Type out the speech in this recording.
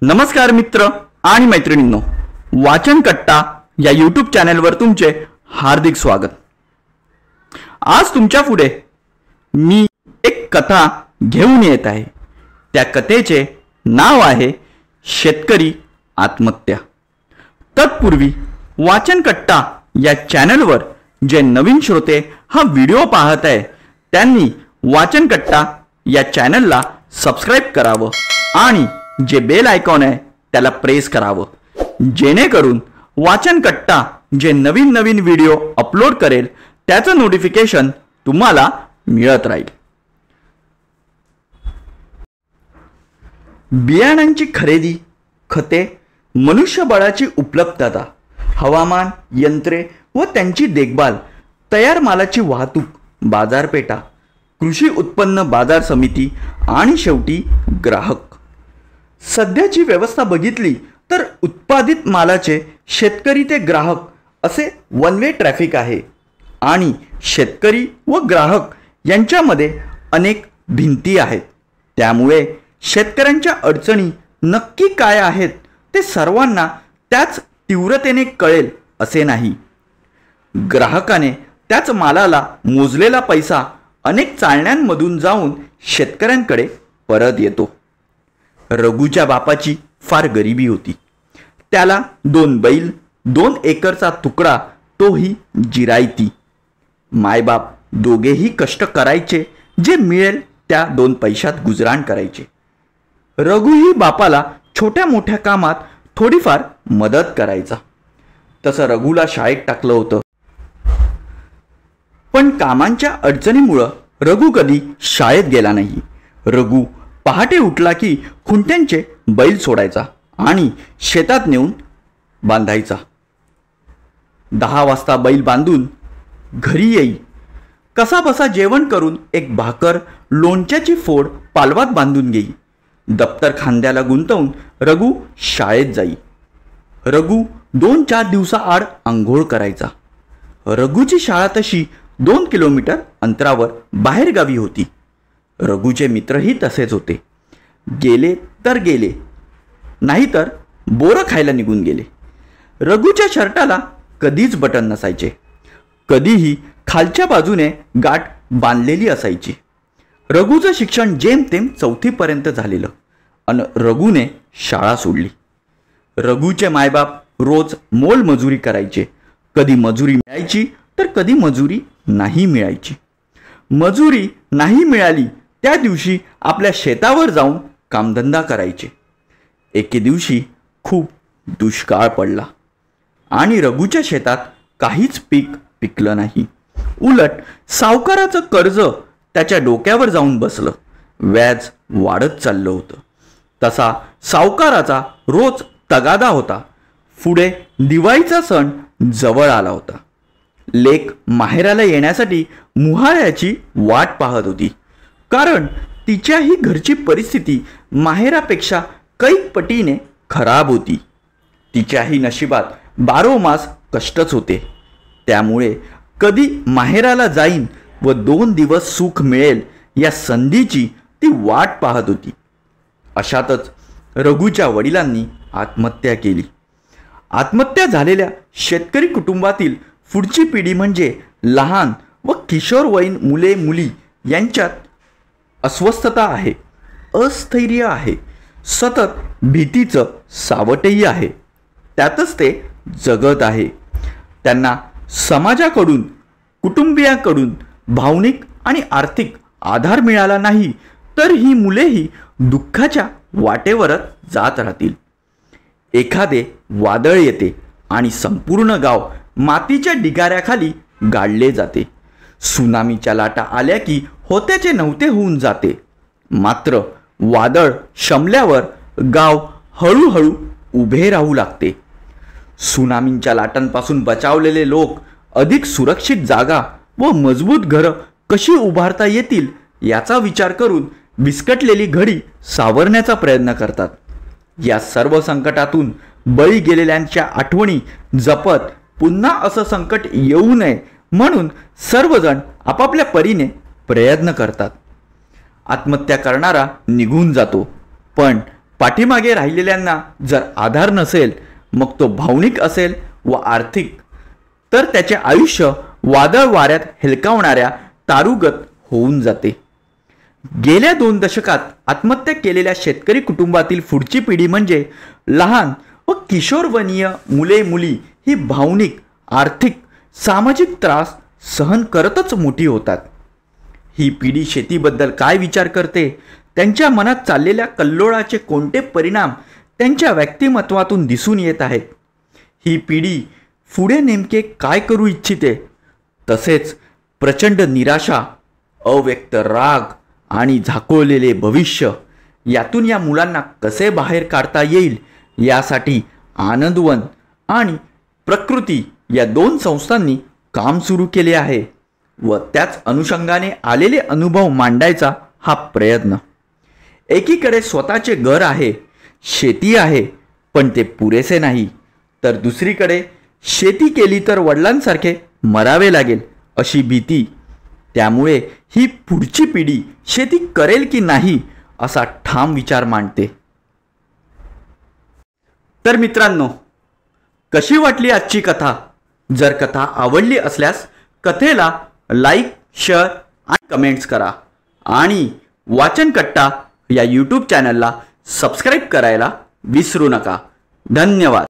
नमस्कार मित्र आणि मैत्रिणींनो, वाचन कट्टा या यूट्यूब चॅनलवर तुमचे हार्दिक स्वागत। आज तुमच्या पुढे मी एक कथा घेऊन येत आहे। त्या कथेचे नाव आहे शेतकरी आत्महत्या। तत्पूर्वी वाचन कट्टा या चॅनलवर जे नवीन श्रोते हा व्हिडिओ पाहत आहे त्यांनी वाचन कट्टा या चॅनलला सबस्क्राइब करावं आणि जे बेल आयकॉन आहे त्याला प्रेस करावं, जेणेकरून वाचन कट्टा जे नवीन नवीन व्हिडिओ अपलोड करेल त्याचं नोटिफिकेशन तुम्हाला मिळत राहील। बियाणांची खरेदी, खते, मनुष्यबळाची उपलब्धता, हवामान यंत्रे व त्यांची देखभाल, तयार मालाची वाहतूक, बाजारपेठा, कृषी उत्पन्न बाजार समिती आणि शेवटी ग्राहक। सध्याची व्यवस्था बघितली तर उत्पादित मालाचे शेतकरी ते ग्राहक असे वन वे ट्रॅफिक आहे आणि शेतकरी व ग्राहक यांच्यामध्ये अनेक भिंती आहेत। त्यामुळे शेतकऱ्यांच्या अडचणी नक्की काय आहेत ते सर्वांना त्याच तीव्रतेने कळेल असे नाही। ग्राहकाने त्याच मालाला मोजलेला पैसा अनेक चाळण्यांमधून जाऊन शेतकऱ्यांकडे परत येतो। रघुच्या बापाची फार गरिबी होती। त्याला 2 बैल, 2 एकरचा तुकडा, तोही जिरायती। मायबाप दोघेही कष्ट करायचे, जे मिळेल त्या 2 पैशात गुजराण करायचे। रघुही बापाला छोट्या मोठ्या कामात थोडीफार मदत करायचा। तसं रघुला शाळेत टाकलं होतं, पण कामांच्या अडचणीमुळे रघु कधी शाळेत गेला नाही। रघु पहाटे उठला की खुंट्यांचे बैल सोडायचा आणि शेतात नेऊन बांधायचा। 10 वाजता बैल बांधून घरी येई, कसाबसा जेवण करून एक भाकर, लोणच्याची फोड पालवात बांधून घेई। दप्तर खांद्याला गुंतवून रघु शाळेत जाई। रघु 2-4 दिवसाआड आंघोळ करायचा। रघुची शाळा तशी 2 किलोमीटर अंतरावर बाहेरगावी होती। रघुचे मित्रही तसेच होते। गेले तर गेले, नाहीतर बोरं खायला निघून गेले। रघुच्या शर्टाला कधीच बटन नसायचे, कधीही खालच्या बाजूने गाठ बांधलेली असायची। रघुचं शिक्षण जेमतेम 4थी पर्यंत झालेलं आणि रघुने शाळा सोडली। रघुचे मायबाप रोज मोलमजुरी करायचे। कधी मजुरी मिळायची तर कधी मजुरी नाही मिळायची। मजुरी नाही मिळाली त्या दिवशी आपल्या शेतावर जाऊन कामधंदा करायचे। एके दिवशी खूप दुष्काळ पडला आणि रघुच्या शेतात काहीच पीक पिकलं नाही। उलट सावकाराचं कर्ज त्याच्या डोक्यावर जाऊन बसलं। व्याज वाढत चाललं होतं। तसा सावकाराचा रोज तगादा होता। पुढे दिवाळीचा सण जवळ आला होता। लेक माहेराला येण्यासाठी मुहाळ्याची वाट पाहत होती, कारण तिच्याही घरची परिस्थिती माहेरापेक्षा कैक पटीने खराब होती। तिच्याही नशिबात 12 मास कष्टच होते। त्यामुळे कधी माहेराला जाईन व 2 दिवस सुख मिळेल या संधीची ती वाट पाहत होती। अशातच रघुच्या वडिलांनी आत्महत्या केली। आत्महत्या झालेल्या शेतकरी कुटुंबातील पुढची पिढी म्हणजे लहान व किशोरवयीन मुले मुली यांच्यात अस्वस्थता आहे, अस्थैर्य आहे, सतत भीतीचं सावटही आहे। त्यातच ते जगत आहे। त्यांना समाजाकडून, कुटुंबियांकडून भावनिक आणि आर्थिक आधार मिळाला नाही तर ही मुलेही दुःखाच्या वाटेवरच जात राहतील। एखादे वादळ येते आणि संपूर्ण गाव मातीच्या ढिगाऱ्याखाली गाडले जाते। सुनामीच्या लाटा आल्या की होत्याचे नव्हते होऊन जाते। मात्र वादळ शमल्यावर गाव हळूहळू उभे राहू लागते। सुनामीच्या लाटांपासून बचावलेले लोक अधिक सुरक्षित जागा व मजबूत घरं कशी उभारता येतील याचा विचार करून विस्कटलेली घडी सावरण्याचा प्रयत्न करतात। या सर्व संकटातून बळी गेलेल्यांच्या आठवणी जपत पुन्हा असं संकट येऊ नये म्हणून सर्वजण आपापल्या परीने प्रयत्न करतात। आत्महत्या करणारा निघून जातो, पण पाठीमागे राहिलेल्यांना जर आधार नसेल, मग तो भावनिक असेल व आर्थिक, तर त्याचे आयुष्य वादळ वाऱ्यात हेलकावणाऱ्या तारुगत होऊन जाते. गेल्या 2 दशकात आत्महत्या केलेल्या शेतकरी कुटुंबातील पुढची पिढी म्हणजे लहान व किशोरवयीन मुले मुली ही भावनिक, आर्थिक, सामाजिक त्रास सहन करतच मोठी होतात. ही पिढी शेतीबद्दल काय विचार करते, त्यांच्या मनात चाललेल्या कल्लोळाचे कोणते परिणाम त्यांच्या व्यक्तिमत्वातून दिसून येत आहेत, ही पिढी पुढे नेमके काय करू इच्छिते, तसेच प्रचंड निराशा, अव्यक्त राग आणि झाकोळलेले भविष्य यातून या मुलांना कसे बाहेर काढता येईल यासाठी आनंदवन आणि प्रकृती या 2 संस्थांनी काम सुरू केले आहे व त्याच अनुषंगाने आलेले अनुभव मांडायचा हा प्रयत्न. एकीकडे स्वतःचे घर आहे, शेती आहे, पण ते पुरेसे नाही, तर दुसरीकडे शेती केली तर वडिलांसारखे मरावे लागेल अशी भीती. त्यामुळे ही पुढची पिढी शेती करेल की नाही असा ठाम विचार मांडते. तर मित्रांनो, कशी वाटली आजची कथा? जर कथा आवडली असल्यास कथेला लाईक, शेअर आणि कमेंट्स करा आणि वाचनकट्टा या यूट्यूब चॅनलला सबस्क्राईब करायला विसरू नका. धन्यवाद.